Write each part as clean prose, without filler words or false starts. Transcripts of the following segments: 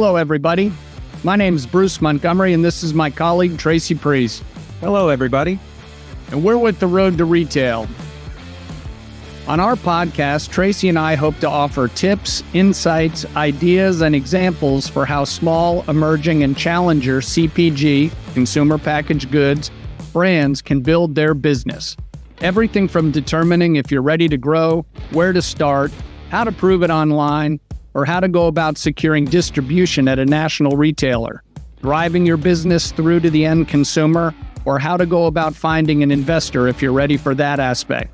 Hello, everybody. My name is Bruce Montgomery, and this is my colleague, Tracy Priest. Hello, everybody. And we're with The Road to Retail. On our podcast, Tracy and I hope to offer tips, insights, ideas, and examples for how small, emerging, and challenger CPG, consumer packaged goods, brands can build their business. Everything from determining if you're ready to grow, where to start, how to prove it online, or how to go about securing distribution at a national retailer, driving your business through to the end consumer, or how to go about finding an investor if you're ready for that aspect.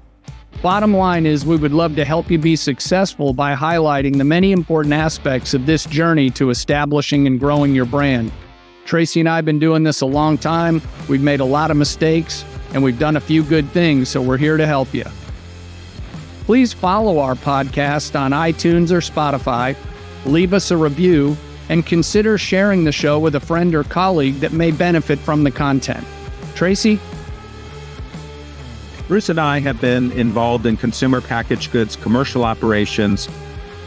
Bottom line is we would love to help you be successful by highlighting the many important aspects of this journey to establishing and growing your brand. Tracy and I have been doing this a long time. We've made a lot of mistakes, and we've done a few good things, so we're here to help you. Please follow our podcast on iTunes or Spotify, leave us a review, and consider sharing the show with a friend or colleague that may benefit from the content. Tracy? Bruce and I have been involved in consumer packaged goods commercial operations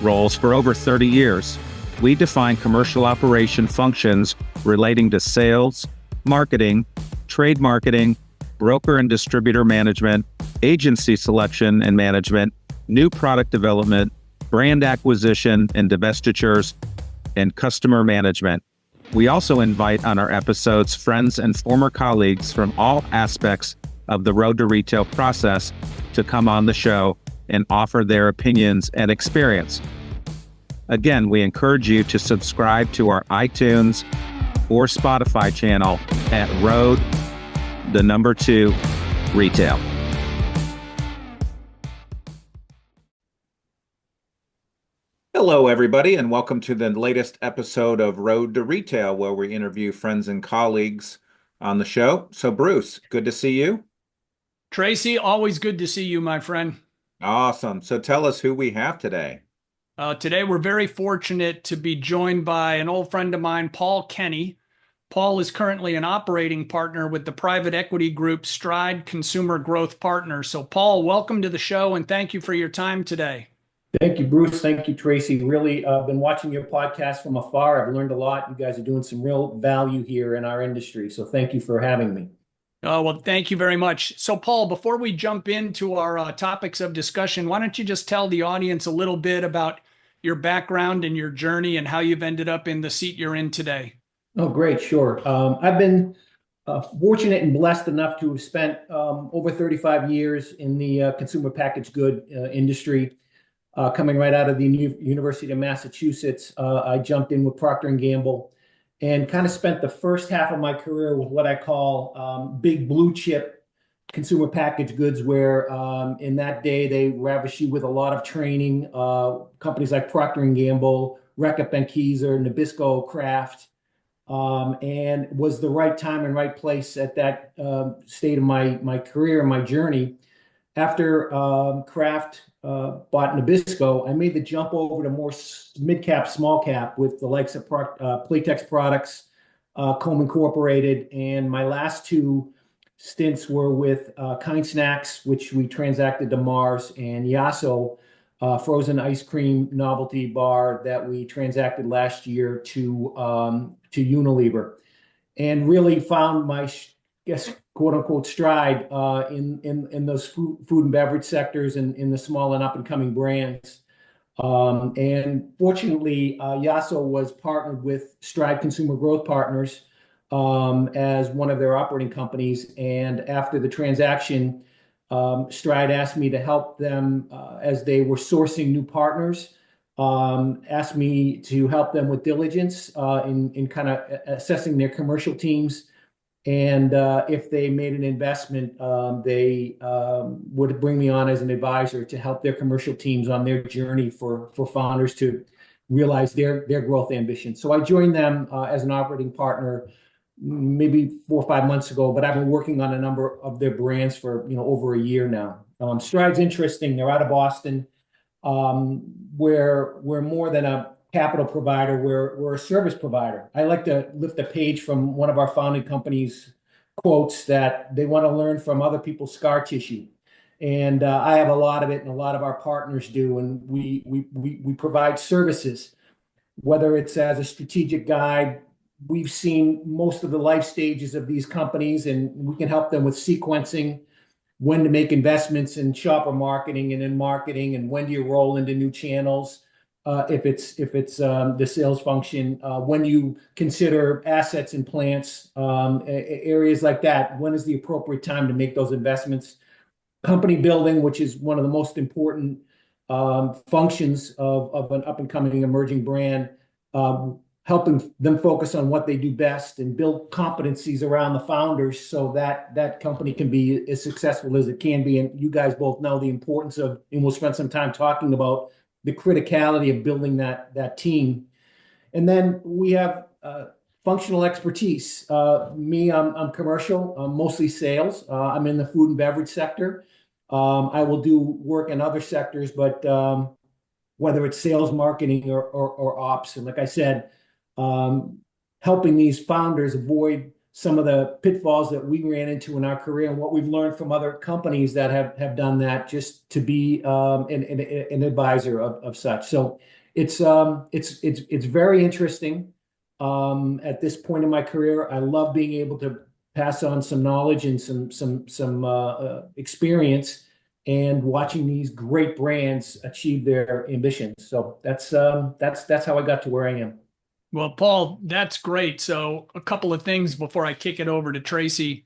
roles for over 30 years. We define commercial operation functions relating to sales, marketing, trade marketing, broker and distributor management, agency selection and management, new product development, brand acquisition and divestitures, and customer management. We also invite on our episodes friends and former colleagues from all aspects of the Road to Retail process to come on the show and offer their opinions and experience. Again, we encourage you to subscribe to our iTunes or Spotify channel at Road, 2 Retail. Hello, everybody, and welcome to the latest episode of Road to Retail, where we interview friends and colleagues on the show. So, Bruce, good to see you. Tracy, always good to see you, my friend. Awesome. So tell us who we have today. Today, we're very fortunate to be joined by an old friend of mine, Paul Kenny. Paul is currently an operating partner with the private equity group Stride Consumer Growth Partners. So, Paul, welcome to the show, and thank you for your time today. Thank you, Bruce. Thank you, Tracy. Really been watching your podcast from afar. I've learned a lot. You guys are doing some real value here in our industry. So thank you for having me. Oh, well, thank you very much. So, Paul, before we jump into our topics of discussion, why don't you just tell the audience a little bit about your background and your journey and how you've ended up in the seat you're in today? Oh, great. Sure. I've been fortunate and blessed enough to have spent over 35 years in the consumer packaged good industry. Coming right out of the University of Massachusetts, I jumped in with Procter & Gamble and kind of spent the first half of my career with what I call big blue chip consumer packaged goods, where in that day they ravish you with a lot of training. Companies like Procter & Gamble, Reckitt Benckiser, Nabisco, Kraft, and was the right time and right place at that state of my career and my journey. After Kraft bought Nabisco, I made the jump over to more mid-cap, small-cap with the likes of Playtex Products, Comb Incorporated, and my last two stints were with Kind Snacks, which we transacted to Mars, and Yasso, frozen ice cream novelty bar that we transacted last year to Unilever, and really found my quote unquote stride in those food and beverage sectors and in the small and up and coming brands. And fortunately, Yasso was partnered with Stride Consumer Growth Partners as one of their operating companies. And after the transaction, Stride asked me to help them as they were sourcing new partners. Asked me to help them with diligence in kind of assessing their commercial teams. And if they made an investment, they would bring me on as an advisor to help their commercial teams on their journey for founders to realize their growth ambitions. So I joined them as an operating partner maybe 4 or 5 months ago, but I've been working on a number of their brands for over a year now. Stride's interesting. They're out of Boston. We're more than a capital provider, we're a service provider. I like to lift a page from one of our founding companies' quotes that they want to learn from other people's scar tissue. And I have a lot of it, and a lot of our partners do. And we provide services whether it's as a strategic guide. We've seen most of the life stages of these companies, and we can help them with sequencing, when to make investments in shopper marketing and in marketing, and when do you roll into new channels. If it's the sales function, when you consider assets and plants, areas like that, when is the appropriate time to make those investments? Company building, which is one of the most important functions of an up and coming emerging brand, helping them focus on what they do best and build competencies around the founders so that that company can be as successful as it can be. And you guys both know the importance of, and we'll spend some time talking about the criticality of building that team. And then we have functional expertise. I'm commercial, mostly sales. I'm in the food and beverage sector. I will do work in other sectors, but whether it's sales, marketing, or ops. And like I said, helping these founders avoid some of the pitfalls that we ran into in our career and what we've learned from other companies that have done that, just to be an advisor of such. So it's very interesting at this point in my career. I love being able to pass on some knowledge and some experience, and watching these great brands achieve their ambitions. So that's how I got to where I am. Well, Paul, that's great. So a couple of things before I kick it over to Tracy.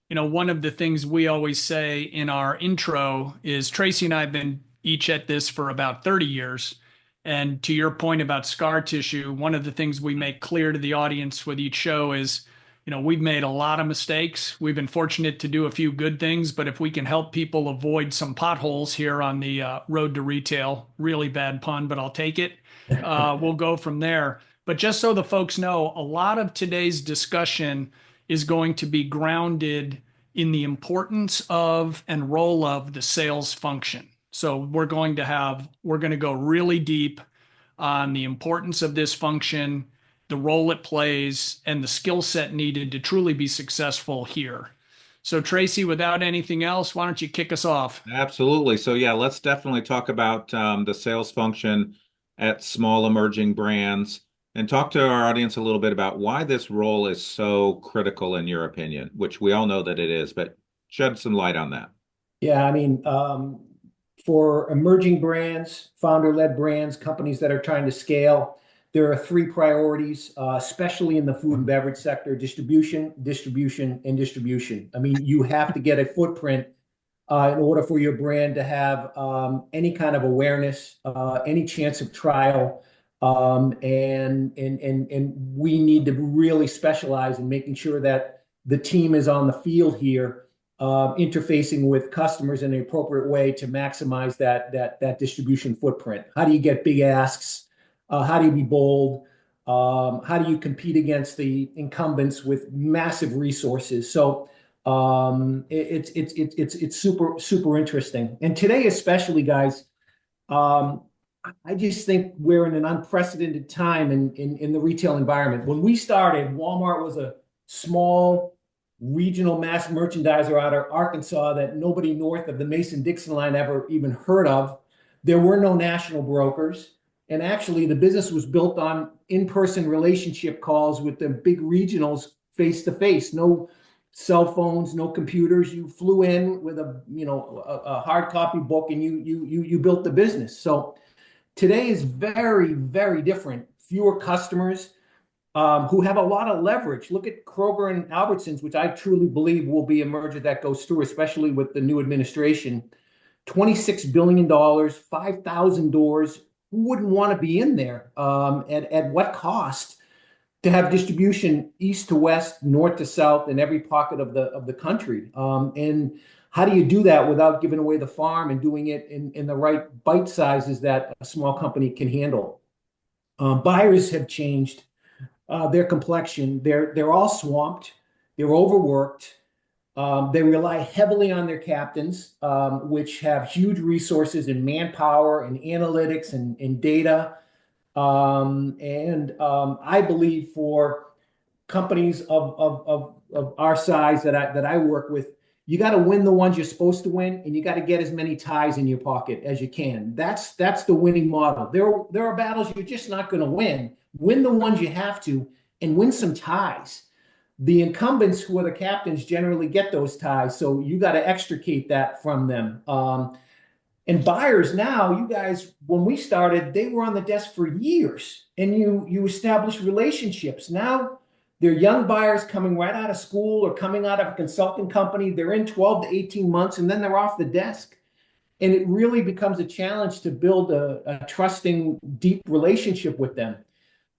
One of the things we always say in our intro is Tracy and I have been each at this for about 30 years. And to your point about scar tissue, one of the things we make clear to the audience with each show is, we've made a lot of mistakes. We've been fortunate to do a few good things, but if we can help people avoid some potholes here on the road to retail, really bad pun, but I'll take it. We'll go from there. But just so the folks know, a lot of today's discussion is going to be grounded in the importance of and role of the sales function. So we're going to go really deep on the importance of this function, the role it plays, and the skill set needed to truly be successful here. So Tracy, without anything else, why don't you kick us off? Absolutely. So yeah, let's definitely talk about the sales function at small emerging brands, and talk to our audience a little bit about why this role is so critical in your opinion, which we all know that it is, but shed some light on that. Yeah, I mean, for emerging brands, founder-led brands, companies that are trying to scale, there are three priorities, especially in the food and beverage sector: distribution, distribution, and distribution. I mean, you have to get a footprint in order for your brand to have any kind of awareness, any chance of trial. And we need to really specialize in making sure that the team is on the field here, interfacing with customers in the appropriate way to maximize that distribution footprint. How do you get big asks? How do you be bold? How do you compete against the incumbents with massive resources? So it's super interesting. And today, especially, guys, I just think we're in an unprecedented time in the retail environment. When we started, Walmart was a small regional mass merchandiser out of Arkansas that nobody north of the Mason-Dixon line ever even heard of. There were no national brokers. And actually, the business was built on in-person relationship calls with the big regionals face to face. No cell phones, no computers. You flew in with a hard copy book, and you built the business. So today is very, very different. Fewer customers who have a lot of leverage. Look at Kroger and Albertsons, which I truly believe will be a merger that goes through, especially with the new administration. $26 billion, 5,000 doors. Who wouldn't want to be in there? At what cost to have distribution east to west, north to south, in every pocket of the country? And how do you do that without giving away the farm, and doing it in the right bite sizes that a small company can handle? Buyers have changed their complexion. They're all swamped. They're overworked. They rely heavily on their captains, which have huge resources in manpower and analytics and data. I believe for companies of our size that I work with, you got to win the ones you're supposed to win, and you got to get as many ties in your pocket as you can. That's the winning model. There are battles you're just not going to win. Win the ones you have to, and win some ties. The incumbents, who are the captains, generally get those ties, so you got to extricate that from them. And buyers now, you guys, when we started, they were on the desk for years, and you establish relationships. Now they're young buyers coming right out of school or coming out of a consulting company. They're in 12 to 18 months, and then they're off the desk. And it really becomes a challenge to build a trusting, deep relationship with them.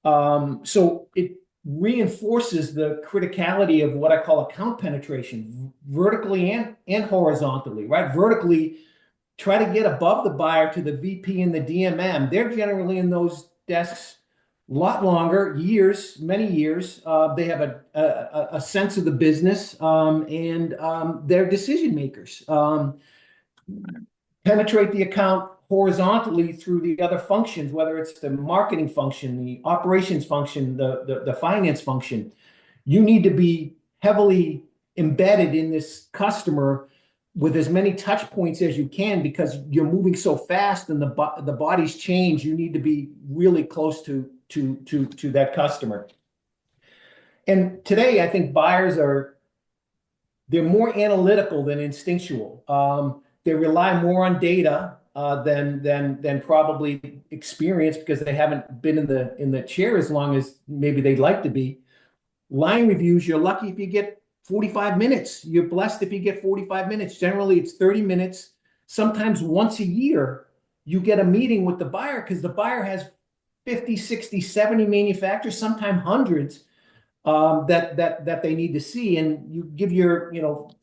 So it reinforces the criticality of what I call account penetration, vertically and horizontally, right? Vertically, try to get above the buyer to the VP and the DMM. They're generally in those desks a lot longer, years, many years. They have a sense of the business, and they're decision makers. Penetrate the account horizontally through the other functions, whether it's the marketing function, the operations function, the finance function. You need to be heavily embedded in this customer with as many touch points as you can, because you're moving so fast and the bodies change. You need to be really close to that customer. And today, I think buyers they're more analytical than instinctual. They rely more on data than probably experience, because they haven't been in the chair as long as maybe they'd like to be. Line reviews, you're lucky if you get 45 minutes. You're blessed if you get 45 minutes. Generally, it's 30 minutes. Sometimes once a year, you get a meeting with the buyer, because the buyer has 50, 60, 70 manufacturers, sometimes hundreds, that they need to see. And you give your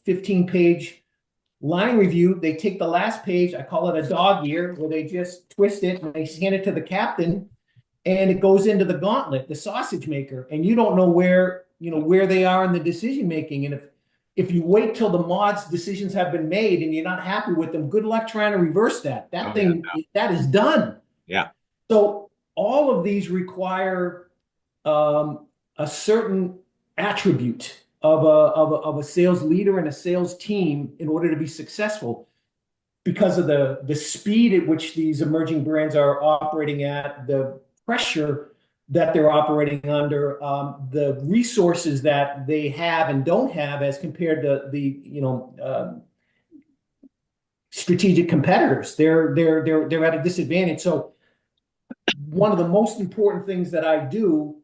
15-page line review. They take the last page, I call it a dog ear, where they just twist it and they hand it to the captain, and it goes into the gauntlet, the sausage maker, and you don't know where they are in the decision making. And if you wait till the mod's decisions have been made and you're not happy with them, good luck trying to reverse that. That is done. Yeah. So all of these require a certain attribute of a sales leader and a sales team in order to be successful, because of the speed at which these emerging brands are operating at, the pressure that they're operating under, the resources that they have and don't have as compared to the strategic competitors. They're at a disadvantage. So one of the most important things that I do,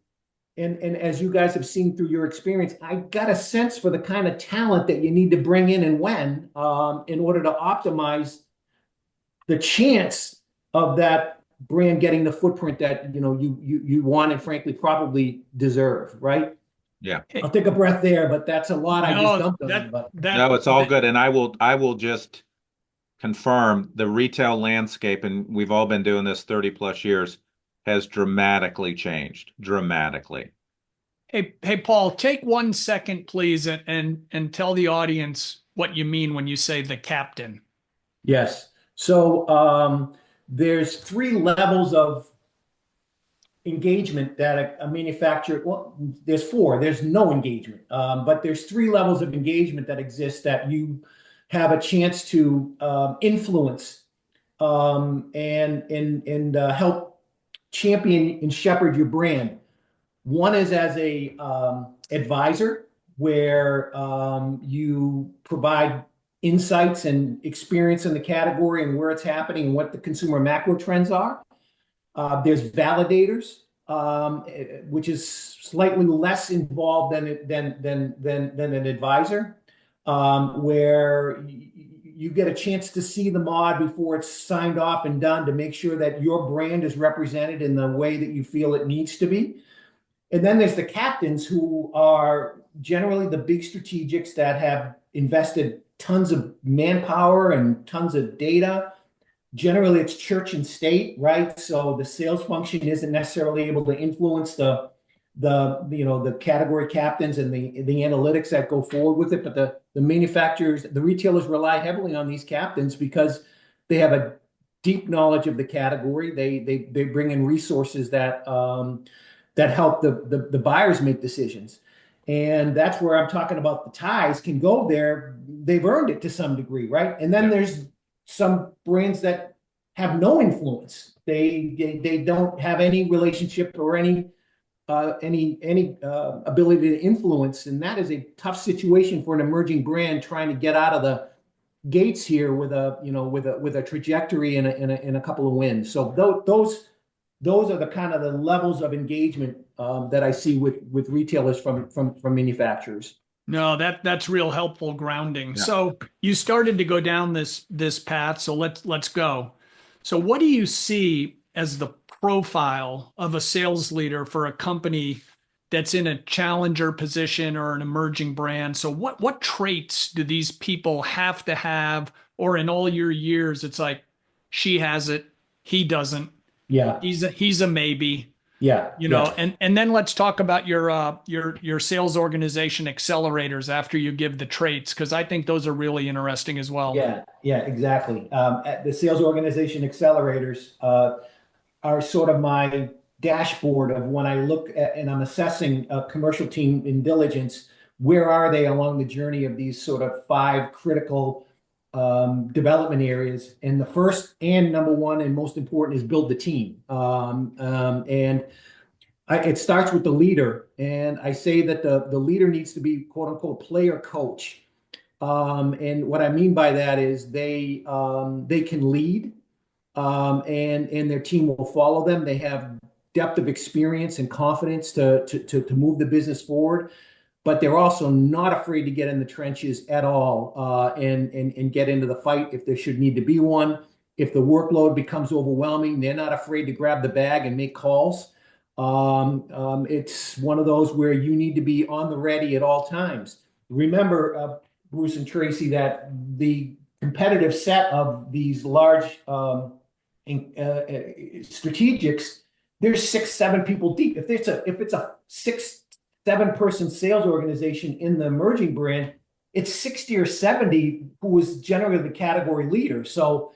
and as you guys have seen through your experience, I got a sense for the kind of talent that you need to bring in and when, in order to optimize the chance of that brand getting the footprint that you want and frankly probably deserve, right? Yeah. I'll take a breath there, but that's a lot I just dumped on you. No, it's all good. And I will just confirm, the retail landscape, and we've all been doing this 30 plus years, has dramatically changed. Dramatically. Hey, Paul, take 1 second, please, and tell the audience what you mean when you say the captain. Yes. So there's 3 levels of engagement that a manufacturer, well, there's 4. There's no engagement, but there's 3 levels of engagement that exist that you have a chance to influence and help champion and shepherd your brand. One is as a advisor, where you provide insights and experience in the category and where it's happening and what the consumer macro trends are. There's validators, which is slightly less involved than an advisor, where you get a chance to see the mod before it's signed off and done, to make sure that your brand is represented in the way that you feel it needs to be. And then there's the captains, who are generally the big strategics that have invested tons of manpower and tons of data. Generally, it's church and state, right? So the sales function isn't necessarily able to influence the category captains and the analytics that go forward with it. But the manufacturers, the retailers rely heavily on these captains because they have a deep knowledge of the category. They bring in resources that help the buyers make decisions. And that's where I'm talking about the ties can go there. They've earned it to some degree, right? And then there's some brands that have no influence. They don't have any relationship or any ability to influence, and that is a tough situation for an emerging brand trying to get out of the gates here with a trajectory and a couple of wins. So those are the kind of the levels of engagement that I see with retailers from manufacturers. No, that's real helpful grounding. Yeah. So you started to go down this path. So let's go. So what do you see as the profile of a sales leader for a company that's in a challenger position or an emerging brand? So what traits do these people have to have, or in all your years, it's like she has it, he doesn't. Yeah. He's a maybe. Yeah. And then let's talk about your sales organization accelerators after you give the traits, because I think those are really interesting as well. Yeah, exactly. At the sales organization accelerators are sort of my dashboard of when I look at and I'm assessing a commercial team in diligence, where are they along the journey of these sort of 5 critical development areas. And the first and number one and most important is build the team. It starts with the leader. And I say that the leader needs to be, quote unquote, player coach. And what I mean by that is they can lead, and their team will follow them. They have depth of experience and confidence to move the business forward, but they're also not afraid to get in the trenches at all, and get into the fight if there should need to be one. If the workload becomes overwhelming, they're not afraid to grab the bag and make calls. It's one of those where you need to be on the ready at all times. Remember, Bruce and Tracy, that the competitive set of these large strategics, there's 6, 7 people deep. If it's a 6, 7 person sales organization in the emerging brand, it's 60 or 70 who is generally the category leader. So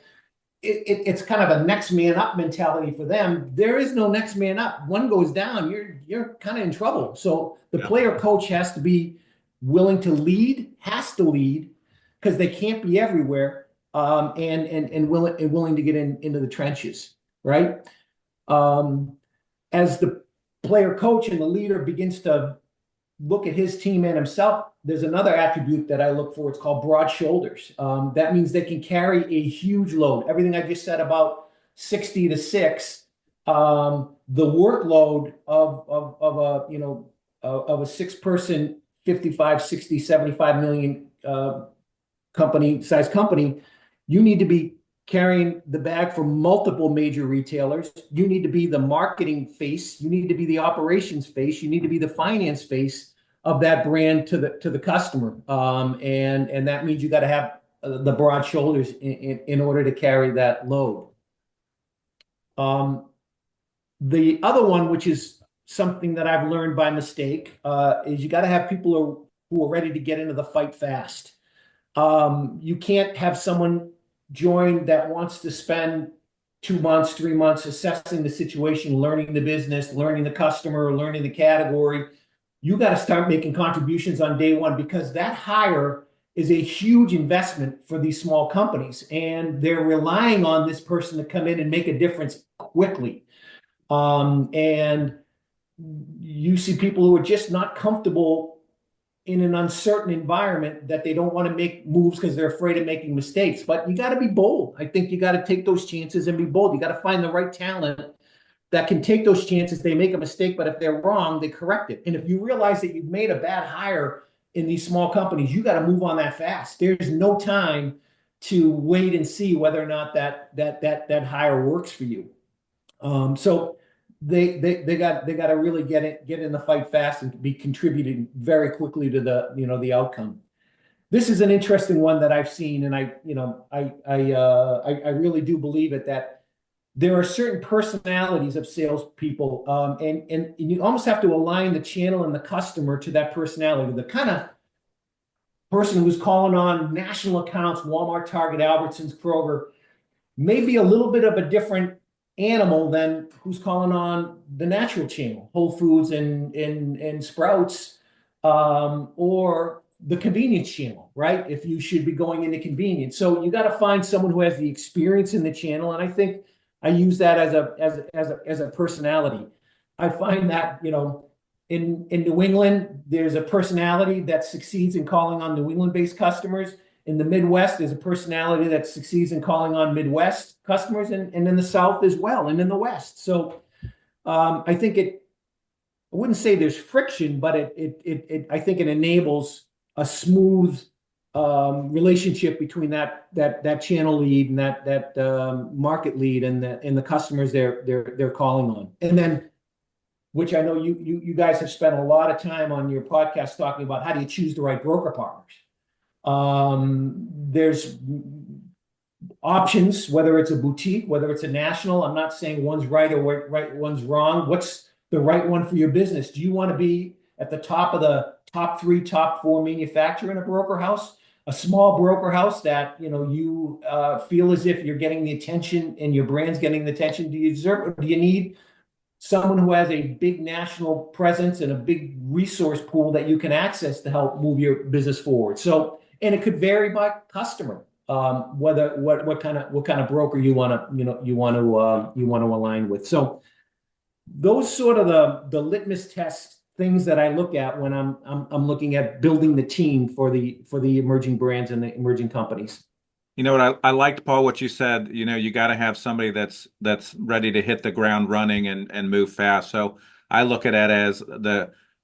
it's kind of a next man up mentality for them. There is no next man up. One goes down, you're kind of in trouble. So the player coach has to be willing to lead, because they can't be everywhere, and willing to get into the trenches, right? As the player coach and the leader begins to look at his team and himself, there's another attribute that I look for. It's called broad shoulders. That means they can carry a huge load. Everything I just said about 60 to 6, the workload of a 6 person, 55, 60, 75 million company, you need to be carrying the bag for multiple major retailers. You need to be the marketing face. You need to be the operations face. You need to be the finance face of that brand to the customer. And that means you got to have the broad shoulders in order to carry that load. The other one, which is something that I've learned by mistake, is you got to have people who are ready to get into the fight fast. You can't have someone join that wants to spend 2 months, 3 months assessing the situation, learning the business, learning the customer, learning the category. You got to start making contributions on day one, because that hire is a huge investment for these small companies, and they're relying on this person to come in and make a difference quickly. And you see people who are just not comfortable in an uncertain environment, that they don't want to make moves because they're afraid of making mistakes. But you got to be bold. I think you got to take those chances and be bold. You got to find the right talent that can take those chances. They make a mistake, but if they're wrong, they correct it. And if you realize that you've made a bad hire in these small companies, you got to move on that fast. There's no time to wait and see whether or not that hire works for you. So they got to really get in the fight fast and be contributing very quickly to the outcome. This is an interesting one that I've seen, and I really do believe it, that there are certain personalities of salespeople, and you almost have to align the channel and the customer to that personality. The kind of person who's calling on national accounts, Walmart, Target, Albertsons, Kroger, may be a little bit of a different animal than who's calling on the natural channel, Whole Foods and Sprouts, or the convenience channel, right? If you should be going into convenience. So you got to find someone who has the experience in the channel. And I think I use that as a personality. I find that, in New England, there's a personality that succeeds in calling on New England-based customers. In the Midwest, there's a personality that succeeds in calling on Midwest customers, and in the South as well, and in the West. So I think I wouldn't say there's friction, but I think it enables a smooth relationship between that channel lead and that market lead and the customers they're calling on. And then, which I know you guys have spent a lot of time on your podcast talking about, how do you choose the right broker partners? There's options, whether it's a boutique, whether it's a national. I'm not saying one's right or one's wrong. What's the right one for your business? Do you want to be at the top of the top 3, top 4 manufacturer in a broker house? A small broker house that you feel as if you're getting the attention and your brand's getting the attention? Do you deserve, or do you need someone who has a big national presence and a big resource pool that you can access to help move your business forward? So, and it could vary by customer, whether what kind of broker you want to align with. So those sort of the litmus test things that I look at when I'm looking at building the team for the emerging brands and the emerging companies. You know what, I liked, Paul, what you said. You got to have somebody that's ready to hit the ground running and move fast. So I look at it as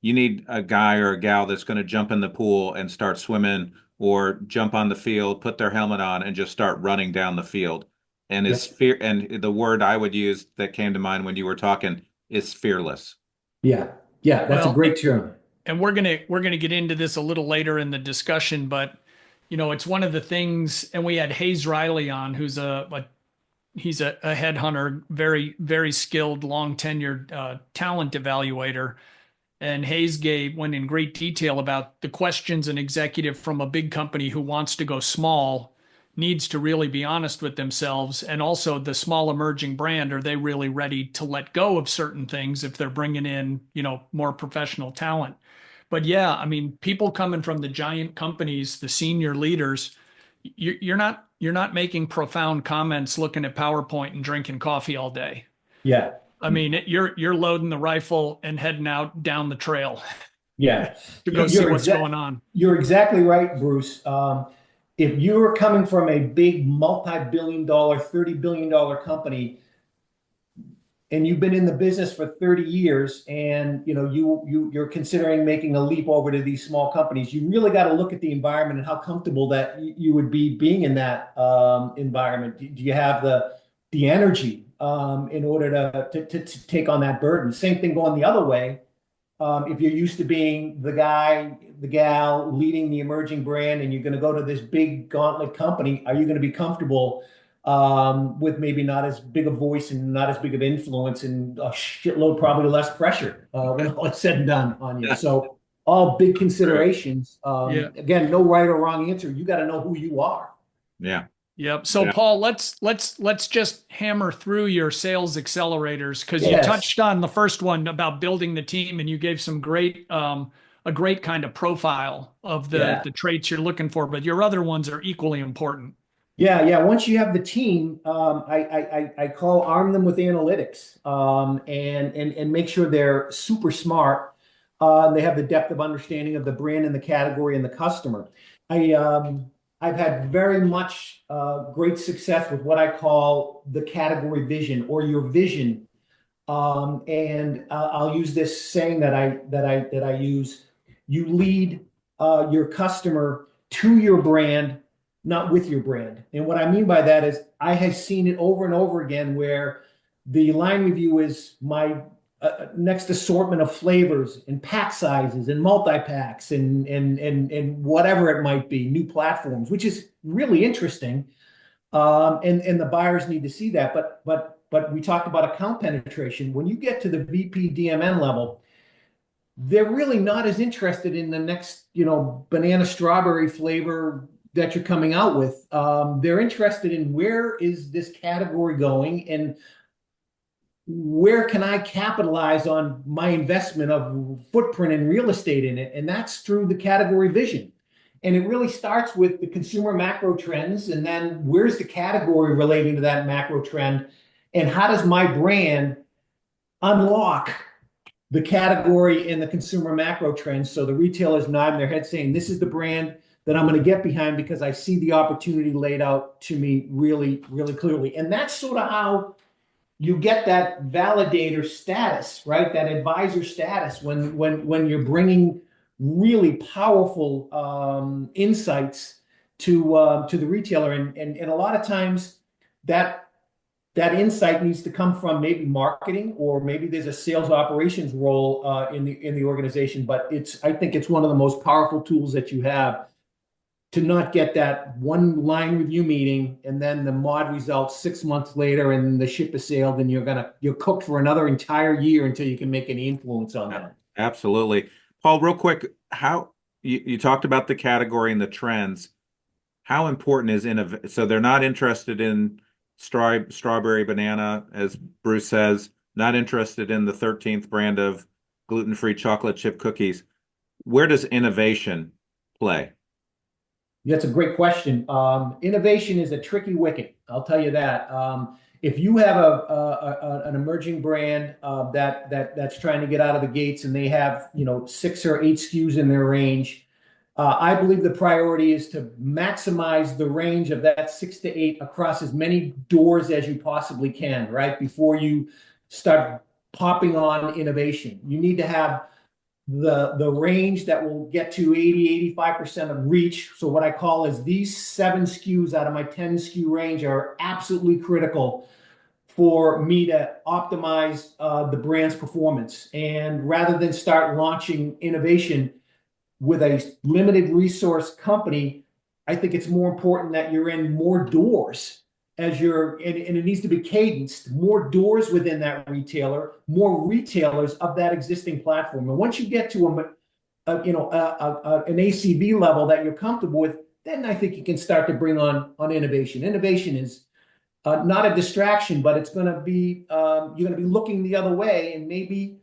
you need a guy or a gal that's going to jump in the pool and start swimming, or jump on the field, put their helmet on, and just start running down the field. And and the word I would use that came to mind when you were talking is fearless. Yeah, that's a great term. And we're gonna get into this a little later in the discussion, but it's one of the things. And we had Hayes Riley on, who's he's a headhunter, very very skilled, long tenured talent evaluator. And Hayes went in great detail about the questions an executive from a big company who wants to go small needs to really be honest with themselves, and also the small emerging brand. Are they really ready to let go of certain things if they're bringing in, more professional talent? But yeah, I mean, people coming from the giant companies, the senior leaders, you're not making profound comments, looking at PowerPoint and drinking coffee all day. Yeah. I mean, you're loading the rifle and heading out down the trail. Yeah. To go see what's going on. You're exactly right, Bruce. If you're coming from a big multi-billion-dollar, $30 billion company, and you've been in the business for 30 years, and you're considering making a leap over to these small companies, you really got to look at the environment and how comfortable that you would be being in that environment. Do you have the energy in order to take on that burden? Same thing going the other way. If you're used to being the guy, the gal leading the emerging brand, and you're going to go to this big gauntlet company, are you going to be comfortable with maybe not as big a voice and not as big of influence, and a shitload, probably less pressure when all is said and done on you? So all big considerations. Again, no right or wrong answer. You got to know who you are. Yeah. Yep. So Paul, let's just hammer through your sales accelerators, because you touched on the first one about building the team, and you gave some great a great kind of profile of the traits you're looking for, but your other ones are equally important. Yeah. Once you have the team, I call arm them with analytics, and make sure they're super smart. They have the depth of understanding of the brand and the category and the customer. I've had very much great success with what I call the category vision, or your vision. And I'll use this saying that I use: you lead your customer to your brand, not with your brand. And what I mean by that is, I have seen it over and over again where the line review is my next assortment of flavors and pack sizes and multi-packs and whatever it might be, new platforms, which is really interesting. And the buyers need to see that. But we talked about account penetration. When you get to the VP DMN level, they're really not as interested in the next, banana strawberry flavor that you're coming out with. They're interested in, where is this category going, and where can I capitalize on my investment of footprint and real estate in it? And that's through the category vision. And it really starts with the consumer macro trends, and then where's the category relating to that macro trend, and how does my brand unlock the category and the consumer macro trends so the retailers nod their head saying, this is the brand that I'm going to get behind because I see the opportunity laid out to me really, really clearly. And that's sort of how you get that validator status, right? That advisor status when you're bringing really powerful insights to the retailer, and a lot of times that insight needs to come from maybe marketing, or maybe there's a sales operations role in the organization. But I think it's one of the most powerful tools that you have to not get that one line review meeting and then the mod results 6 months later and the ship is sailed and you're cooked for another entire year until you can make any influence on that. Absolutely. Paul, real quick, how you talked about the category and the trends. How important is innovation? So they're not interested in strawberry banana, as Bruce says, not interested in the 13th brand of gluten-free chocolate chip cookies. Where does innovation play? That's a great question. Innovation is a tricky wicket. I'll tell you that. If you have an emerging brand that's trying to get out of the gates and they have 6 or 8 SKUs in their range, I believe the priority is to maximize the range of that 6 to 8 across as many doors as you possibly can, right? Before you start popping on innovation, you need to have the range that will get to 80-85% of reach. So what I call is these 7 SKUs out of my 10 SKU range are absolutely critical for me to optimize the brand's performance. And rather than start launching innovation with a limited resource company, I think it's more important that you're in more doors and it needs to be cadenced, more doors within that retailer, more retailers of that existing platform. And once you get to an ACV level that you're comfortable with, then I think you can start to bring on innovation. Innovation is not a distraction, but it's going to be you're going to be looking the other way and maybe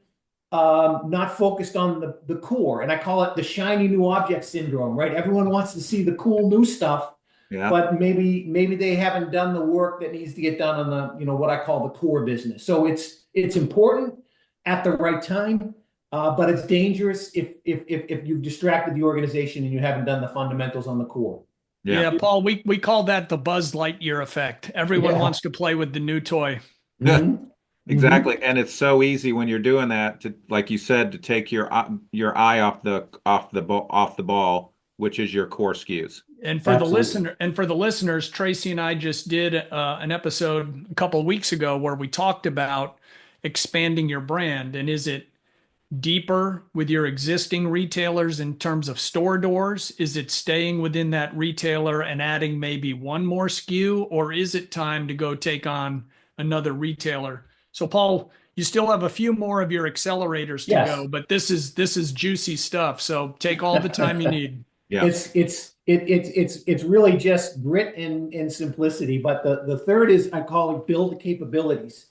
not focused on the core. And I call it the shiny new object syndrome, right? Everyone wants to see the cool new stuff. Yeah. But maybe they haven't done the work that needs to get done on the what I call the core business. So it's important at the right time, but it's dangerous if you've distracted the organization and you haven't done the fundamentals on the core. Yeah, Paul, we call that the Buzz Lightyear effect. Everyone wants to play with the new toy. Mm-hmm. Exactly, and it's so easy when you're doing that to, like you said, to take your eye off the ball, which is your core SKUs. And for the listeners, Tracy and I just did an episode a couple of weeks ago where we talked about expanding your brand. And is it deeper with your existing retailers in terms of store doors? Is it staying within that retailer and adding maybe one more SKU, or is it time to go take on another retailer? So, Paul, you still have a few more of your accelerators to go, but this is juicy stuff. So take all the time you need. Yeah, it's really just grit and simplicity. But the third is, I call it, build capabilities,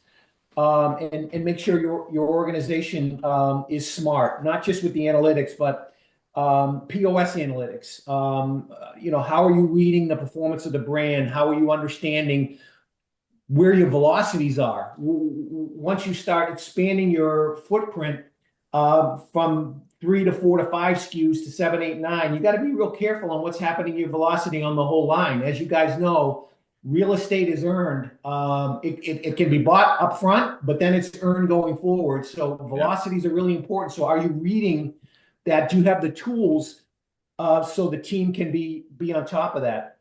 and make sure your organization is smart, not just with the analytics, but POS analytics. How are you reading the performance of the brand? How are you understanding where your velocities are? Once you start expanding your footprint from 3 to 4 to 5 SKUs to 7, 8, 9, you got to be real careful on what's happening in your velocity on the whole line. As you guys know, real estate is earned. It can be bought up front, but then it's earned going forward. So velocities are really important. So are you reading that? Do you have the tools so the team can be on top of that?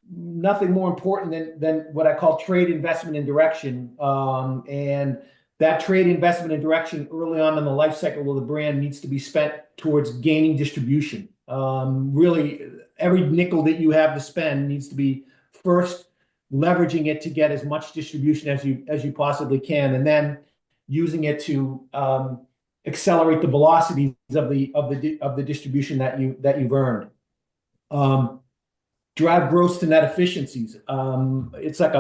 Nothing more important than what I call trade investment and direction. And that trade investment and direction early on in the life cycle of the brand needs to be spent towards gaining distribution. Really, every nickel that you have to spend needs to be first leveraging it to get as much distribution as you possibly can, and then using it to accelerate the velocities of the distribution that you've earned. Drive gross to net efficiencies. It's like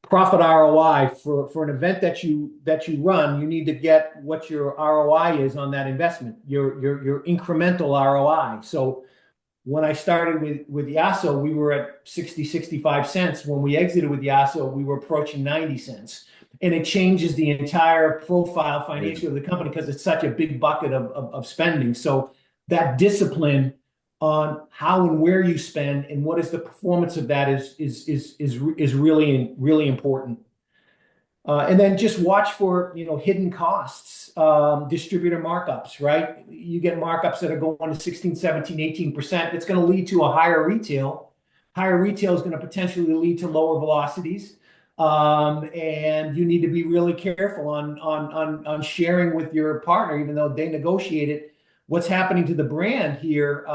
profit ROI for an event that you run. You need to get what your ROI is on that investment, your incremental ROI. So when I started with Yasso, we were at 60, 65 cents. When we exited with Yasso, we were approaching 90 cents. And it changes the entire profile financially of the company because it's such a big bucket of spending. So that discipline on how and where you spend and what is the performance of that is really important. And then just watch for, hidden costs, distributor markups, right? You get markups that are going to 16, 17, 18%. It's going to lead to a higher retail. Higher retail is going to potentially lead to lower velocities. And you need to be really careful on sharing with your partner, even though they negotiate it, what's happening to the brand here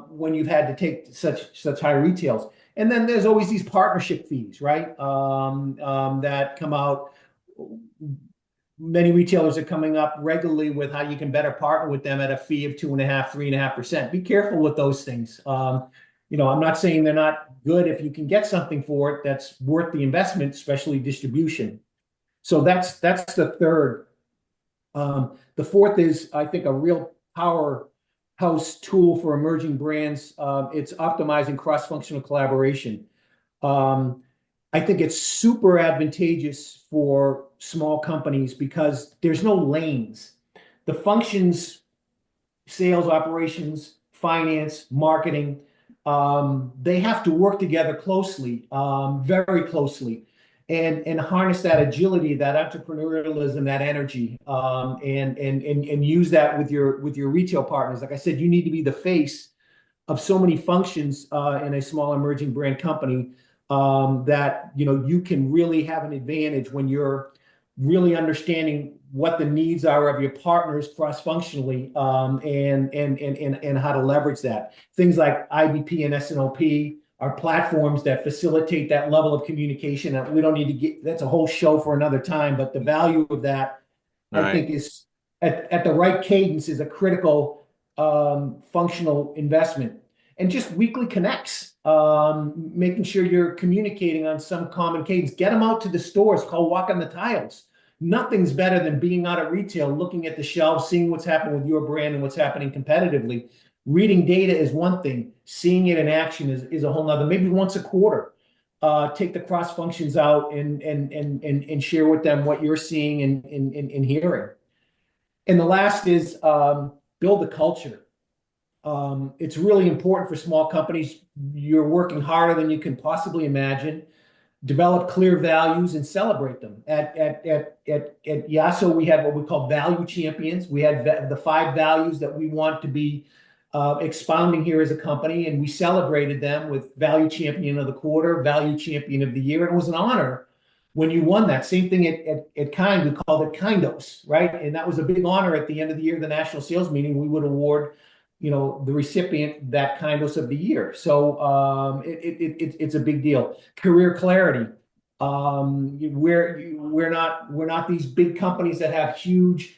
when you've had to take such high retails. And then there's always these partnership fees, right? That come out. Many retailers are coming up regularly with how you can better partner with them at a fee of 2.5%, 3.5%. Be careful with those things. I'm not saying they're not good if you can get something for it that's worth the investment, especially distribution. So that's the third. The fourth is, I think, a real powerhouse tool for emerging brands. It's optimizing cross-functional collaboration. I think it's super advantageous for small companies because there's no lanes. The functions, sales, operations, finance, marketing, they have to work together closely, very closely, and harness that agility, that entrepreneurialism, that energy, and use that with your retail partners. Like I said, you need to be the face of so many functions in a small emerging brand company that you can really have an advantage when you're really understanding what the needs are of your partners cross-functionally, and how to leverage that. Things like IBP and SNOP are platforms that facilitate that level of communication. And we don't need to get, that's a whole show for another time, but the value of that, I think, is at the right cadence is a critical functional investment. And just weekly connects, making sure you're communicating on some common cadence. Get them out to the stores, called walk on the tiles. Nothing's better than being out at retail, looking at the shelves, seeing what's happening with your brand and what's happening competitively. Reading data is one thing. Seeing it in action is a whole nother. Maybe once a quarter, take the cross functions out and share with them what you're seeing and hearing. And the last is build a culture. It's really important for small companies. You're working harder than you can possibly imagine. Develop clear values and celebrate them. At Yasso, we had what we call value champions. We had the 5 values that we want to be expounding here as a company, and we celebrated them with value champion of the quarter, value champion of the year. And it was an honor when you won that. Same thing at Kind, we called it Kindos, right? And that was a big honor at the end of the year, the national sales meeting. We would award the recipient that Kindos of the year. So it's a big deal. Career clarity. We're not these big companies that have huge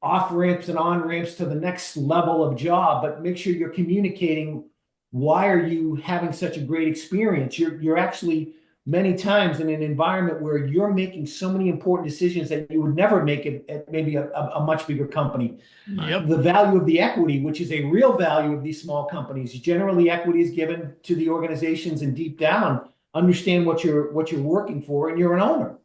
off ramps and on ramps to the next level of job, but make sure you're communicating why are you having such a great experience. You're actually many times in an environment where you're making so many important decisions that you would never make it at maybe a much bigger company. Yep. The value of the equity, which is a real value of these small companies. Generally, equity is given to the organizations, and deep down, understand what you're working for, and you're an owner.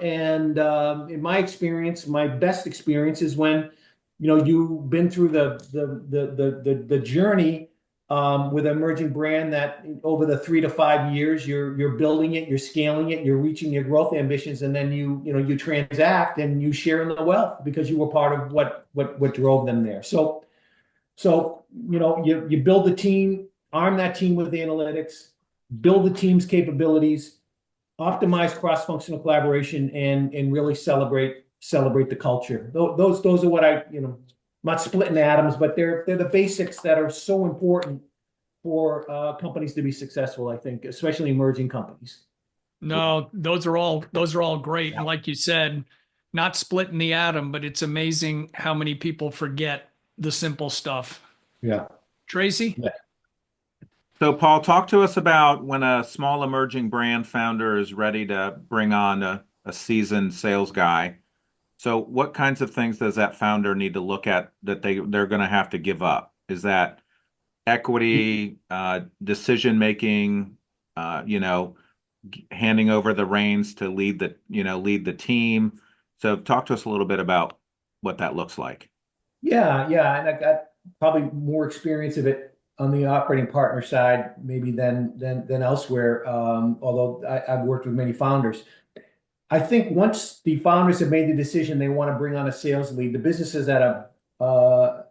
In my experience, my best experience is when you've been through the journey with an emerging brand that over the 3 to 5 years you're building it, you're scaling it, you're reaching your growth ambitions, and then you transact and you share in the wealth because you were part of what drove them there. So you build the team, arm that team with analytics, build the team's capabilities, optimize cross-functional collaboration, and really celebrate the culture. Those are what I'm not splitting atoms, but they're the basics that are so important for companies to be successful, I think, especially emerging companies. No, those are all great. And like you said, not splitting the atom, but it's amazing how many people forget the simple stuff. Yeah. Tracy? Yeah. So, Paul, talk to us about when a small emerging brand founder is ready to bring on a seasoned sales guy. So, what kinds of things does that founder need to look at that they're going to have to give up? Is that equity, decision making, you know, handing over the reins to lead the team? So, talk to us a little bit about what that looks like. Yeah, and I got probably more experience of it on the operating partner side, maybe than elsewhere. Although I've worked with many founders. I think once the founders have made the decision they want to bring on a sales lead, the business is at a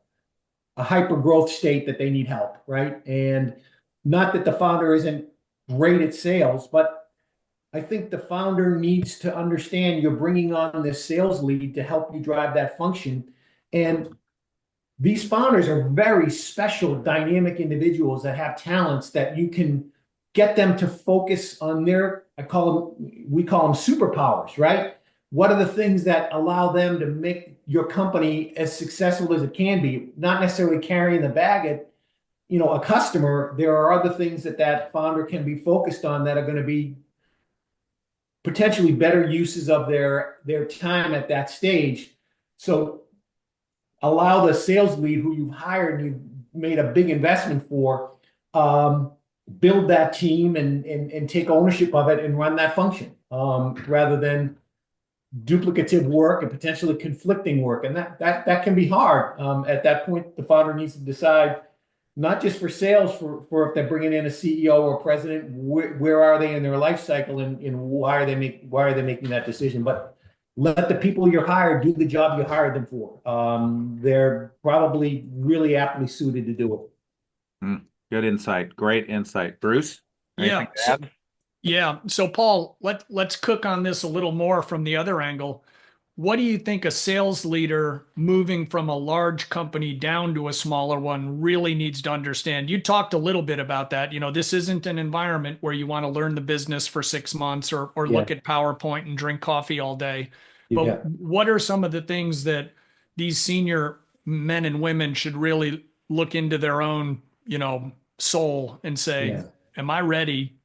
hyper growth state that they need help, right? And not that the founder isn't great at sales, but I think the founder needs to understand you're bringing on this sales lead to help you drive that function. And these founders are very special, dynamic individuals that have talents that you can get them to focus on we call them superpowers, right? What are the things that allow them to make your company as successful as it can be? Not necessarily carrying the bag at, a customer. There are other things that founder can be focused on that are going to be potentially better uses of their time at that stage. So allow the sales lead who you've hired and you've made a big investment for, build that team and take ownership of it and run that function, rather than duplicative work and potentially conflicting work. And that can be hard. At that point, the founder needs to decide, not just for sales, for if they're bringing in a CEO or president, where are they in their life cycle, and why are they making that decision? But let the people you're hired do the job you hired them for. They're probably really aptly suited to do it. Good insight. Great insight. Bruce, anything to add? So Paul, let's cook on this a little more from the other angle. What do you think a sales leader moving from a large company down to a smaller one really needs to understand? You talked a little bit about that. This isn't an environment where you want to learn the business for 6 months or look at PowerPoint and drink coffee all day. But what are some of the things that these senior men and women should really look into their own, soul and say, am I ready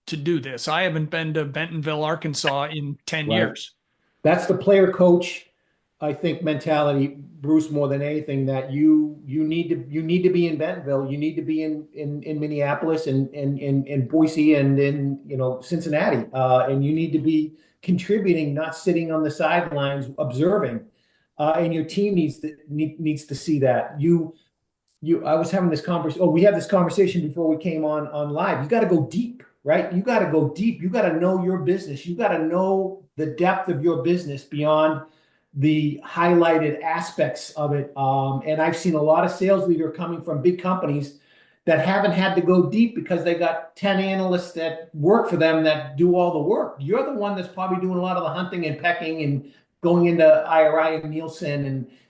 to do this? I haven't been to Bentonville, Arkansas in 10 years. That's the player coach, I think, mentality, Bruce, more than anything, that you need to be in Bentonville, you need to be in Minneapolis and in Boise and in Cincinnati, and you need to be contributing, not sitting on the sidelines observing, and your team needs to see that. I was having this conversation. Oh, we had this conversation before we came on live. You got to go deep, right? You got to go deep. You got to know your business. You got to know the depth of your business beyond the highlighted aspects of it. And I've seen a lot of sales leaders coming from big companies that haven't had to go deep because they got 10 analysts that work for them that do all the work. You're the one that's probably doing a lot of the hunting and pecking and going into IRI and Nielsen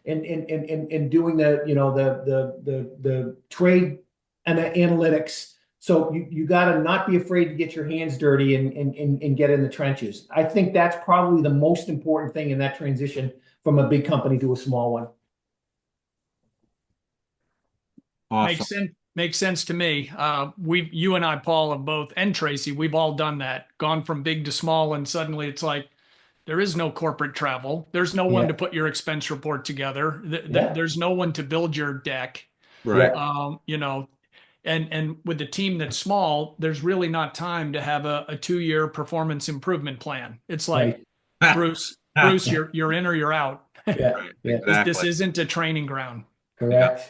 and doing the trade and the analytics. So you got to not be afraid to get your hands dirty and get in the trenches. I think that's probably the most important thing in that transition from a big company to a small one. Awesome. Makes sense to me. You and I, Paul, have both, and Tracy, we've all done that. Gone from big to small, and suddenly it's like there is no corporate travel. There's no one to put your expense report together. There's no one to build your deck. Right. And with the team that's small, there's really not time to have a 2-year performance improvement plan. It's like, Bruce, you're in or you're out. Exactly. This isn't a training ground. Correct. Yeah.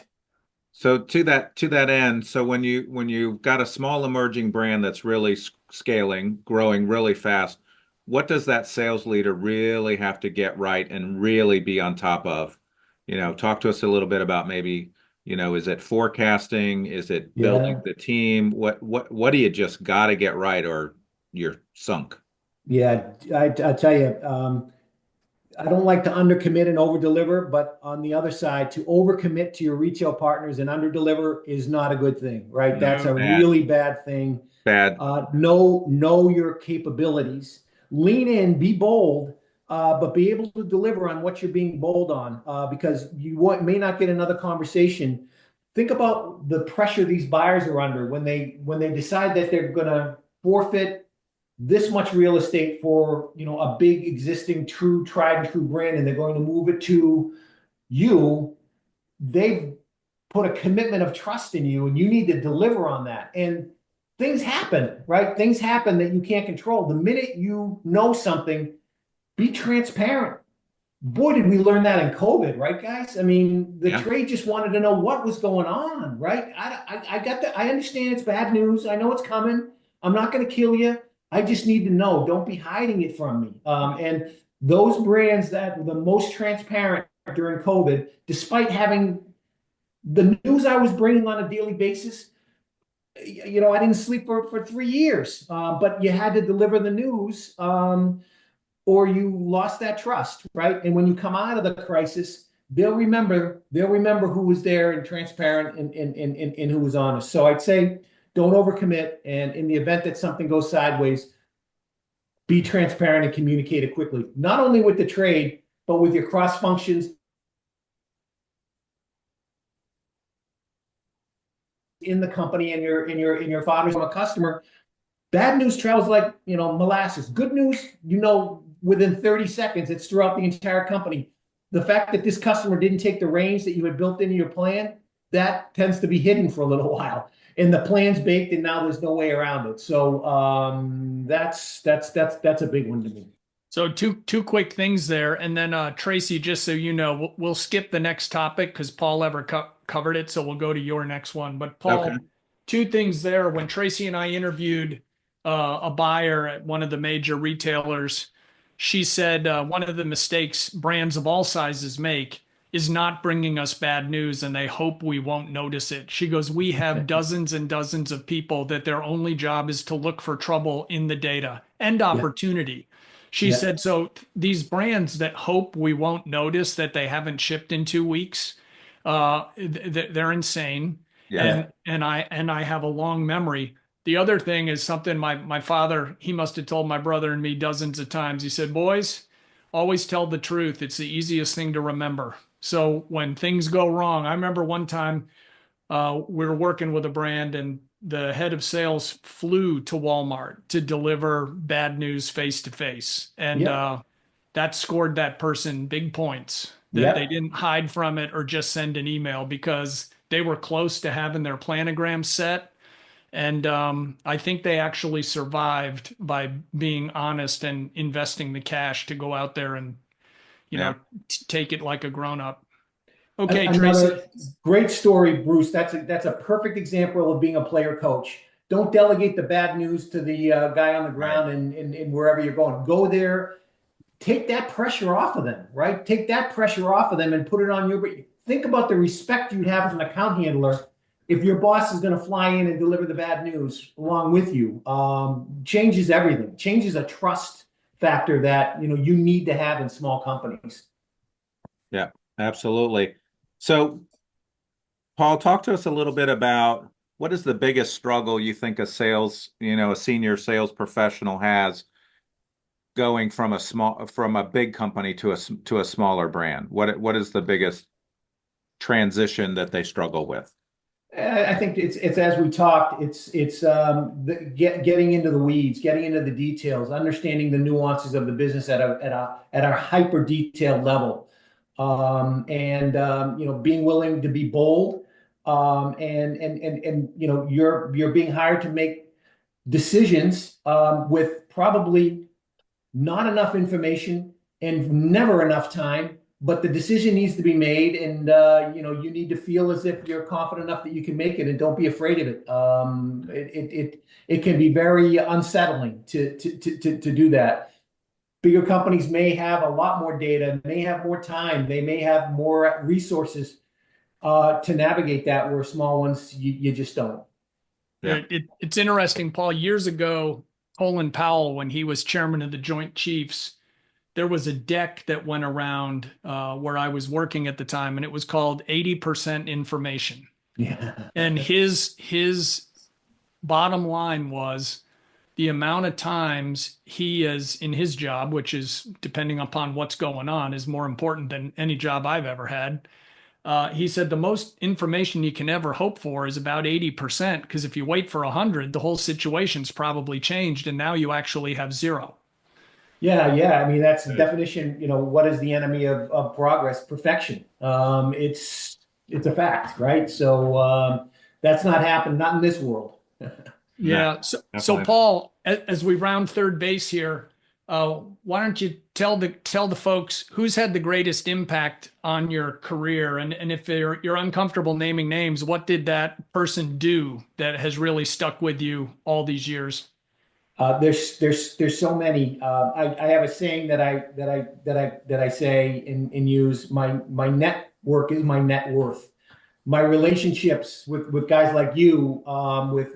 So to that end, so when you've got a small emerging brand that's really scaling, growing really fast, what does that sales leader really have to get right and really be on top of? Talk to us a little bit about maybe, is it forecasting? Is it building the team? What do you just got to get right or you're sunk? Yeah, I tell you, I don't like to undercommit and overdeliver, but on the other side, to overcommit to your retail partners and underdeliver is not a good thing, right? No, That's a really bad thing. Bad. Know your capabilities. Lean in, be bold, but be able to deliver on what you're being bold on, because you may not get another conversation. think about the pressure these buyers are under when they decide that they're going to forfeit this much real estate for, a big existing true tried and true brand, and they're going to move it to you. They've put a commitment of trust in you, and you need to deliver on that. And things happen, right? Things happen that you can't control. The minute you know something, be transparent. Boy, did we learn that in COVID, right, guys? I mean, the trade just wanted to know what was going on, right? I got that. I understand it's bad news. I know it's coming. I'm not going to kill you. I just need to know. Don't be hiding it from me. And those brands that were the most transparent during COVID, despite having the news I was bringing on a daily basis, I didn't sleep for 3 years, but you had to deliver the news. Or you lost that trust, right? And when you come out of the crisis, they'll remember who was there and transparent and who was honest. So I'd say don't overcommit. And in the event that something goes sideways, be transparent and communicate it quickly, not only with the trade, but with your cross functions in the company and your fathers from a customer. Bad news travels like, molasses. Good news, within 30 seconds, it's throughout the entire company. The fact that this customer didn't take the range that you had built into your plan, that tends to be hidden for a little while. And the plan's baked, and now there's no way around it. So that's a big one to me. So two quick things there, and then Tracy, just so you know, we'll skip the next topic because Paul covered it, so we'll go to your next one. But Paul, two things there. When Tracy and I interviewed a buyer at one of the major retailers, she said one of the mistakes brands of all sizes make is not bringing us bad news, and they hope we won't notice it. She goes, we have dozens and dozens of people that their only job is to look for trouble in the data and opportunity. She said, so these brands that hope we won't notice that they haven't shipped in 2 weeks, they're insane. And I have a long memory. The other thing is something my father, he must have told my brother and me dozens of times. He said, boys, always tell the truth. It's the easiest thing to remember. So when things go wrong, I remember one time we were working with a brand, and the head of sales flew to Walmart to deliver bad news face to face. And that scored that person big points that they didn't hide from it or just send an email, because they were close to having their planogram set. And I think they actually survived by being honest and investing the cash to go out there and, take it like a grown up. Okay, Another Tracy. Great story, Bruce. That's a perfect example of being a player coach. Don't delegate the bad news to the guy on the ground and wherever you're going. Go there, take that pressure off of them, right? Take that pressure off of them and put it on you. Think about the respect you'd have as an account handler if your boss is going to fly in and deliver the bad news along with you. Changes everything. Changes a trust factor that you need to have in small companies. Yeah, absolutely. So, Paul, talk to us a little bit about what is the biggest struggle you think a senior sales professional has going from a big company to a smaller brand? What is the biggest transition that they struggle with? I think it's as we talked, it's getting into the weeds, getting into the details, understanding the nuances of the business at a hyper detailed level. Being willing to be bold, and you're being hired to make decisions with probably not enough information and never enough time, but the decision needs to be made, and you need to feel as if you're confident enough that you can make it, and don't be afraid of it. It can be very unsettling to do that. Bigger companies may have a lot more data, may have more time, they may have more resources to navigate that, where small ones, you just don't. Yeah. It's interesting, Paul. Years ago, Colin Powell, when he was chairman of the Joint Chiefs, there was a deck that went around where I was working at the time, and it was called 80% information. Yeah. And his bottom line was the amount of times he is in his job, which is, depending upon what's going on, is more important than any job I've ever had. He said the most information you can ever hope for is about 80%, because if you wait for 100, the whole situation's probably changed, and now you actually have zero. Yeah. I mean, that's the definition. What is the enemy of progress? Perfection. It's a fact, right? So that's not happened, not in this world. Yeah, Yeah. So definitely. Paul, as we round third base here, why don't you tell the folks who's had the greatest impact on your career, and if you're uncomfortable naming names, what did that person do that has really stuck with you all these years? There's so many. I have a saying that I say and use. My network is my net worth. My relationships with guys like you,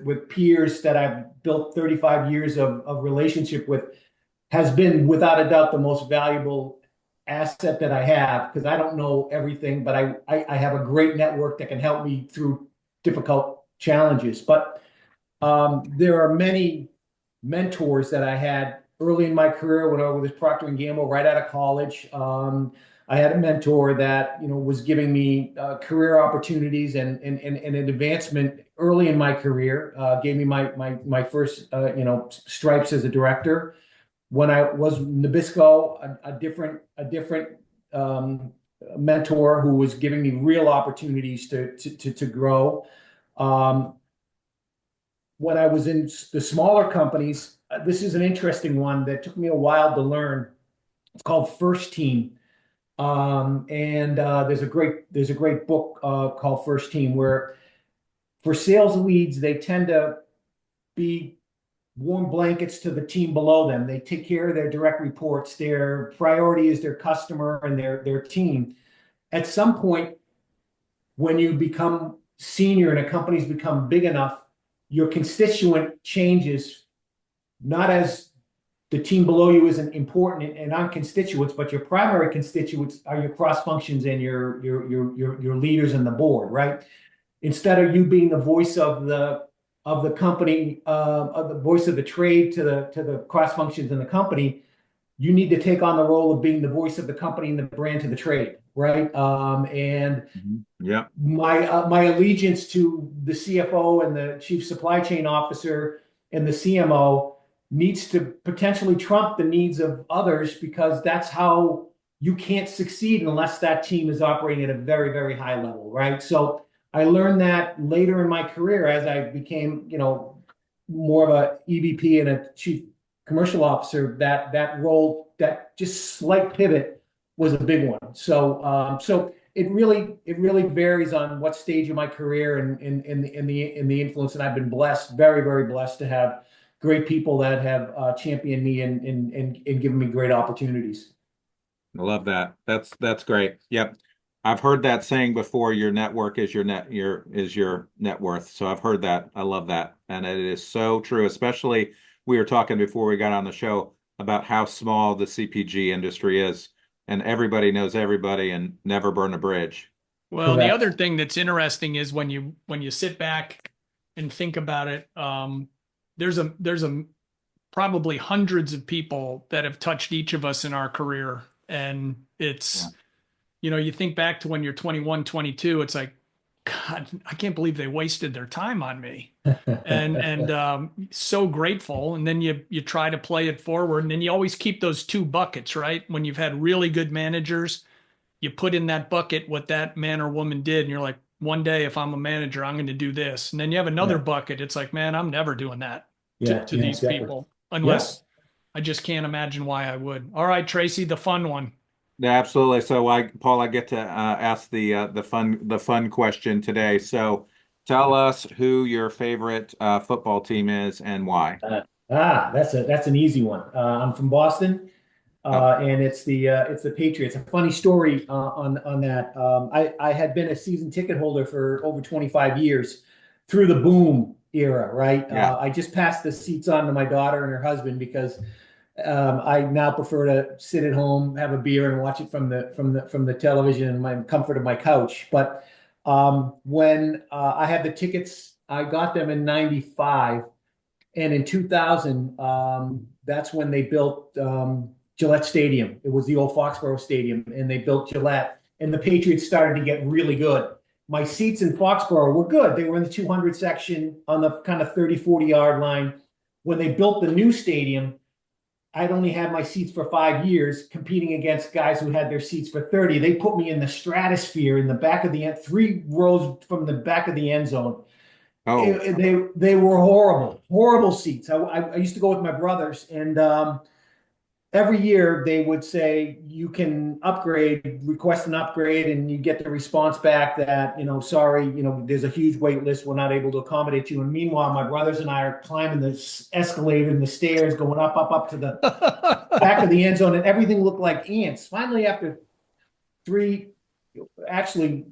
with peers that I've built 35 years of relationship with, has been without a doubt the most valuable asset that I have, because I don't know everything, but I have a great network that can help me through difficult challenges. But there are many mentors that I had early in my career when I was with Procter and Gamble right out of college. I had a mentor that was giving me career opportunities and an advancement early in my career. Gave me my first stripes as a director. When I was Nabisco, a different mentor who was giving me real opportunities to grow. Um, when I was in the smaller companies, this is an interesting one that took me a while to learn. It's called First Team, and there's a great book called First Team, where for sales leads they tend to be warm blankets to the team below them. They take care of their direct reports. Their priority is their customer and their team. At some point, when you become senior and a company's become big enough, your constituent changes, not as the team below you isn't important and on constituents, but your primary constituents are your cross functions and your leaders and the board, right? Instead of you being the voice of the company, of the voice of the trade to the cross functions in the company, you need to take on the role of being the voice of the company and the brand to the trade, right? And Yeah. my allegiance to the CFO and the chief supply chain officer and the CMO needs to potentially trump the needs of others, because that's how you can't succeed unless that team is operating at a very, very high level, right? So I learned that later in my career as I became, more of a EVP and a chief commercial officer, that role, that just slight pivot was a big one. So it really varies on what stage of my career and the influence. And I've been blessed, very, very blessed, to have great people that have championed me and given me great opportunities. I love that. That's great. Yep. I've heard that saying before, your network is your net worth. So I've heard that. I love that. And it is so true, especially we were talking before we got on the show about how small the CPG industry is, and everybody knows everybody and never burn a bridge. Well, the other Correct. thing that's interesting is when you sit back and think about it, there's a probably hundreds of people that have touched each of us in our career, and Yeah. you think back to when you're 21, 22, it's like, God, I can't believe they wasted their time on me. And so grateful. And then you try to play it forward, and then you always keep those two buckets, right? When you've had really good managers, you put in that bucket what that man or woman did, and you're like, one day if I'm a manager, I'm going to do this. And then you have another Yeah. bucket. It's like, man, I'm never doing that to, Yeah. to Yeah. these Exactly. people, Yeah. unless I just can't imagine why I would. All right, Tracy, the fun one. Yeah, absolutely. So Paul, I get to ask the fun question today. So tell us who your favorite football team is and why. that's an easy one. I'm from Boston, Oh, and it's the Patriots. A funny story on that. I had been a season ticket holder for over 25 years through the boom era, right? yeah. I just passed the seats on to my daughter and her husband, because I now prefer to sit at home, have a beer, and watch it from the television and my comfort of my couch. But when I had the tickets, I got them in '95, and in 2000, that's when they built Gillette Stadium. It was the old Foxborough Stadium, and they built Gillette. and the Patriots started to get really good. My seats in Foxborough were good. They were in the 200 section on the kind of 30, 40-yard line. When they built the new stadium, I'd only had my seats for 5 years competing against guys who had their seats for 30. They put me in the stratosphere in the back of the end, 3 rows from the back of the end zone. Oh, They were horrible seats. I used to go with my brothers, and every year they would say you can upgrade, request an upgrade, and you get the response back that, sorry, there's a huge wait list, we're not able to accommodate you. And meanwhile, my brothers and I are climbing the escalator and the stairs, going up to the back of the end zone, and everything looked like ants. Finally, after actually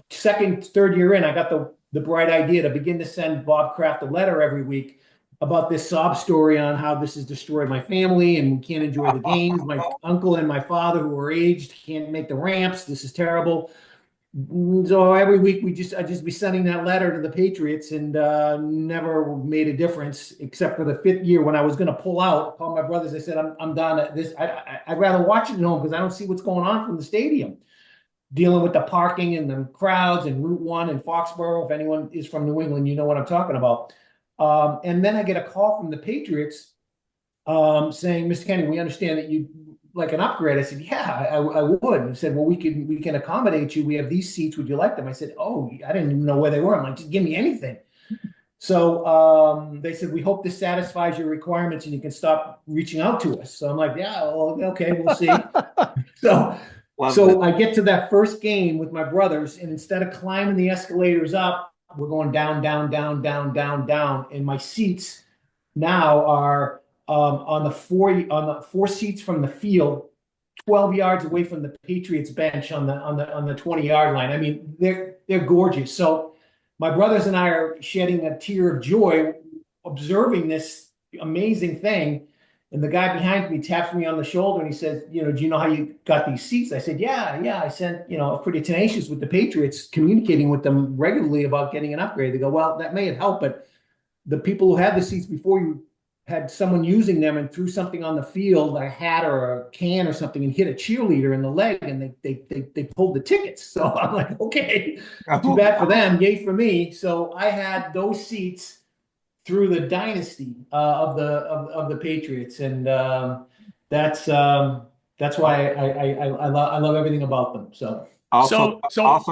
second, third year in, I got the bright idea to begin to send Bob Kraft a letter every week about this sob story on how this has destroyed my family and we can't enjoy the games. My uncle and my father, who are aged, can't make the ramps. This is terrible. So every week I'd just be sending that letter to the Patriots, and never made a difference except for the 5th year when I was going to pull out. I called my brothers. I said, I'm done at this. I'd rather watch it at home because I don't see what's going on from the stadium. Dealing with the parking and the crowds and Route 1 and Foxborough. If anyone is from New England, you know what I'm talking about. And then I get a call from the Patriots saying, Mr. Kenny, we understand that you like an upgrade. I said, yeah, I would. And said, well, we can accommodate you. We have these seats. Would you like them? I said, oh, I didn't even know where they were. I'm like, just give me anything. So they said, we hope this satisfies your requirements and you can stop reaching out to us. So I'm like, yeah, well, okay, we'll see. So I get to that first game with my brothers, and instead of climbing the escalators up, we're going down, down, down, down, down, down. And my seats now are on the four seats from the field, 12 yards away from the Patriots bench on the 20-yard line. I mean, they're gorgeous. So my brothers and I are shedding a tear of joy observing this amazing thing. And the guy behind me taps me on the shoulder and he says, do you know how you got these seats? I said, yeah. I sent, pretty tenacious with the Patriots, communicating with them regularly about getting an upgrade. They go, well, that may have helped, but the people who had the seats before you had someone using them and threw something on the field, a hat or a can or something, and hit a cheerleader in the leg, and they pulled the tickets. So I'm like, okay, too bad for them, yay for me. So I had those seats through the dynasty of the Patriots, and that's why I love everything about them. So also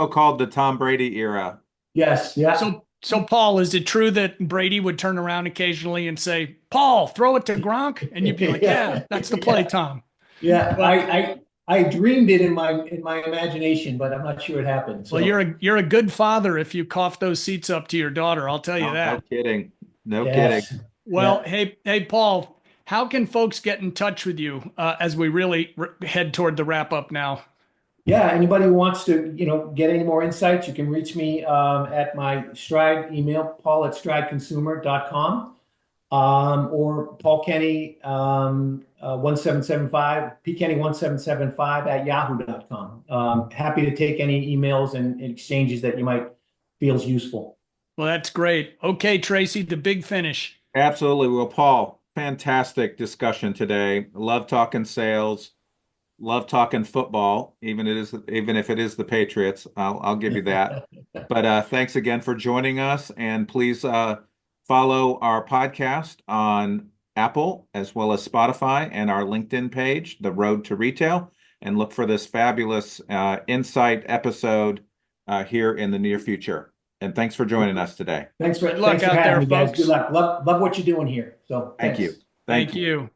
called the Tom Brady era. Yes, yeah. So Paul, is it true that Brady would turn around occasionally and say, "Paul, throw it to Gronk," and you'd be like, "Yeah, that's the play, Tom." Yeah, but I dreamed it in my imagination, but I'm not sure it happened. So. Well, you're a good father if you cough those seats up to your daughter. I'll tell you that. No kidding. No kidding. Well, hey, Paul, how can folks get in touch with you as we really head toward the wrap up now? Yeah, anybody who wants to, get any more insights, you can reach me at my Stride email, paul@strideconsumer.com, or Paul Kenny 1775, pkenny1775 at yahoo.com. Happy to take any emails and exchanges that you might feel is useful. Well, that's great. Okay, Tracy, the big finish. Absolutely. Well, Paul, fantastic discussion today. Love talking sales. Love talking football, even if it is the Patriots. I'll give you that. But thanks again for joining us, and please follow our podcast on Apple as well as Spotify and our LinkedIn page, The Road to Retail, and look for this fabulous insight episode here in the near future. And thanks for joining us today. Thanks for having me, guys. Good luck. Love what you're doing here. So thank you. Thank you.